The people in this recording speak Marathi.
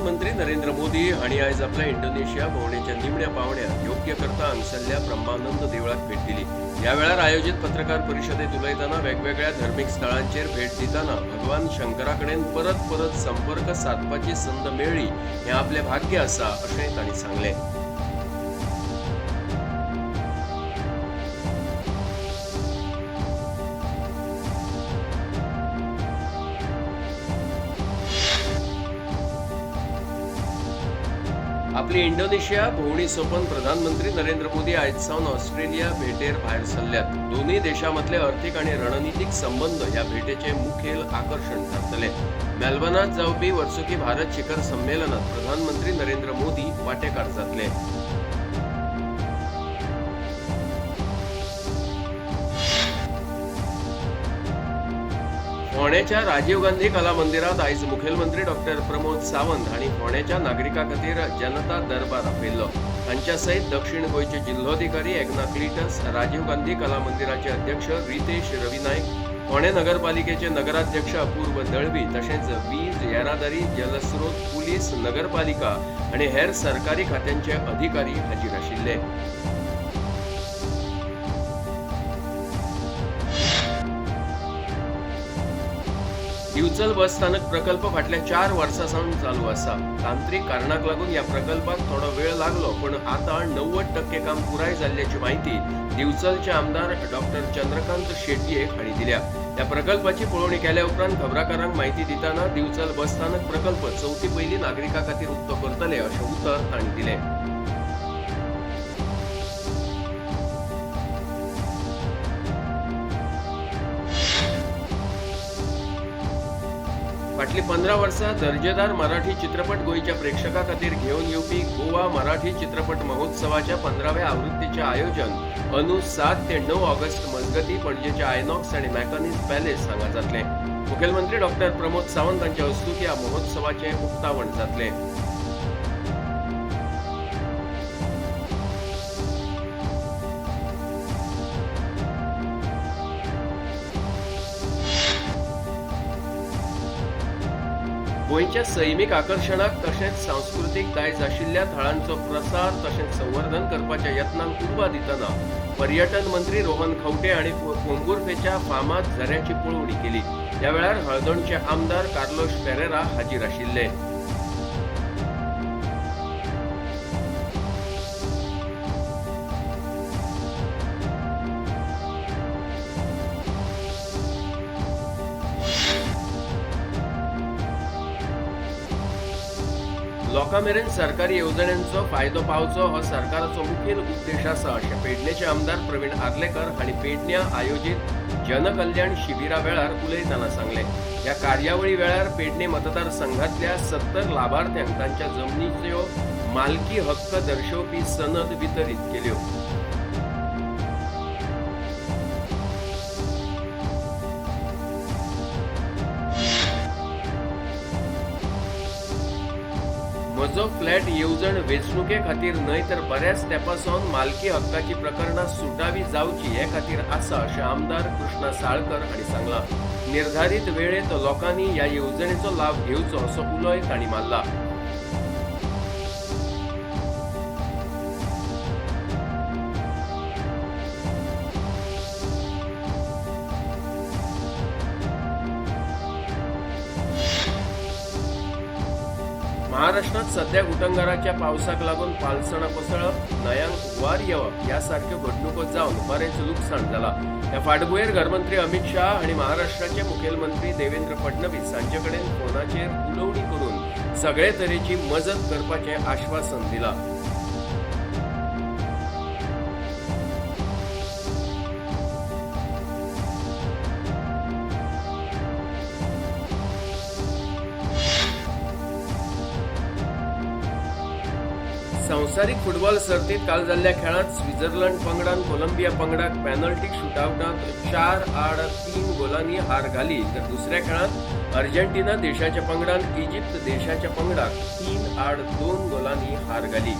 प्रधानमंत्री नरेंद्र मोदी आणि आज आपल्या इंडोनेशिया भोंवडेच्या निमण्या पावण्या योग्य करता हांगसरल्या ब्रह्मानंद देवळाक भेट दिली। या वेळार आयोजित पत्रकार परिषदेत उलयतना वेगवेगळ्या धार्मिक स्थळांचेर भेट दिताना भगवान शंकराकडेन परत परत संपर्क साधपाची संद मेळ्ळी हे आपले भाग्य आसा अशें तांणी सांगले। आपली इंडोनेशिया भोंवडी सोंपोवन प्रधानमंत्री नरेंद्र मोदी आयज सावन ऑस्ट्रेलिया भेटेर भायर सरल्यात। दोन्ही देशांमधले अर्थीक आणि रणनीतीक संबंध ह्या भेटेचे मुखेल आकर्षण थारतले। मेलबर्नांत जावपी वर्सुकी भारत शिखर संमेलनात प्रधानमंत्री नरेंद्र मोदी वांटेकार जातले। फोंडेच्या राजीव गांधी कला मंदिरात आयज मुखेलमंत्री डॉक्टर प्रमोद सावंत हांणी फोंडेच्या नागरिकां खातीर जनता दरबार आपयल्लो। तांच्या सयत दक्षिण गोंयचे जिल्लोधिकारी एग्नाक्लिटस, राजीव गांधी कला मंदिराचे अध्यक्ष रितेश रविनायक, फोंडे नगरपालिकेचे नगराध्यक्ष अपूर्व दळवी तशेंच वीज, येरादारी, जलस्रोत, पुलीस, नगरपालिका आणि हेर सरकारी खात्यांचे अधिकारी हाजीर आशिल्ले। दिवचल बस स्थानक प्रकल्प फाटल्या 4 वर्सां सावन चालू आसा। तांत्रिक कारणाक लागून या प्रकल्पाक थोडो वेळ लागलो, पण आता 90% काम पुराय जाल्ल्याची माहिती दिवचलचे आमदार डॉक्टर चंद्रकांत शेटये हांणी दिल्या। या प्रकल्पाची पळोवणी केल्या उपरांत खबराकारांक माहिती दिताना दिवचल बस स्थानक प्रकल्प चवथी पयली नागरिकां खातीर उक्तो करतले अशें उतर तांणी दिलें। फाटली 15 वर्सां दर्जेदार मराठी चित्रपट गोंयच्या प्रेक्षकां खातीर घेवन येवपी गोवा मराठी चित्रपट महोत्सवाच्या 15व्या आवृत्तीचे आयोजन अंदू 7 ते 9 ऑगस्ट मजगतीं पणजेच्या आयनॉक्स आनी मॅकॉनिज पॅलेस हांगा जातलें। मुखेलमंत्री डॉक्टर प्रमोद सावंत हांच्या हस्तूक ह्या महोत्सवाचें उक्तावण जातलें। गोंयच्या सैमीक आकर्षणाक तशेंच सांस्कृतीक दायज आशिल्ल्या थळांचो प्रसार तशेंच संवर्धन करपाच्या यत्नांक उर्बा दितना पर्यटन मंत्री रोहन खंवटे हांणी पोंबुर्फेच्या फामाद झऱ्याची पळोवणी केली। ह्या वेळार हळदणचे आमदार कार्लोस पेरेरा हाजीर आशिल्ले। लोकांमेरेन सरकारी येवजण्यांचो फायदो पावचो हो सरकाराचो मुखेल उद्देश आसा अशें पेडणेचे आमदार प्रवीण आर्लेकर हांणी पेडण्यां आयोजीत जनकल्याण शिबिरा वेळार उलयतना सांगलें। ह्या कार्यावळी वेळार पेडणे मतदारसंघातल्या 70 लाभार्थ्यांक तांच्या जमनीच्यो मालकी हक्क दर्शवपी सनद वितरीत केल्यो। म्हजो फ्लॅट येवजण वेंचणुके खातीर न्हय तर बऱ्याच तेंपासावन मालकी हक्काची प्रकरणां सुटावी जावची हे खातीर आसा अशें आमदार कृष्णा साळकर हांणी सांगलां। निर्धारीत वेळेत लोकांनी ह्या येवजणेचो लाभ घेवचो असो उलोय तांणी मारला। महाराष्ट्रात सध्या उटंगाराच्या पावसाक लागून पालसणां कोसळप, न्हंयांक हुंवार येवप यासारक्यो घडणुको जावन बरेंच लुकसाण जालां। ह्या फाटभुंयेर घरमंत्री अमित शाह हांणी महाराष्ट्राचे मुखेलमंत्री देवेंद्र फडणवीस हांचे कडेन फोनाचेर उलोवणी करून सगळे तरेची मजत करपाचें आश्वासन दिलां। संवसारीक फुटबॉल सर्तीत काल जाल्ल्या खेळांत स्वित्झर्लंड पंगडान कोलंबिया पंगडाक पेनल्टी शूटआउटांत 4-3 गोलांनी हार घाली, तर दुसऱ्या खेळांत अर्जेंटिना देशाच्या पंगडान इजिप्त देशाच्या पंगडाक 3-2 गोलांनी हार घाली।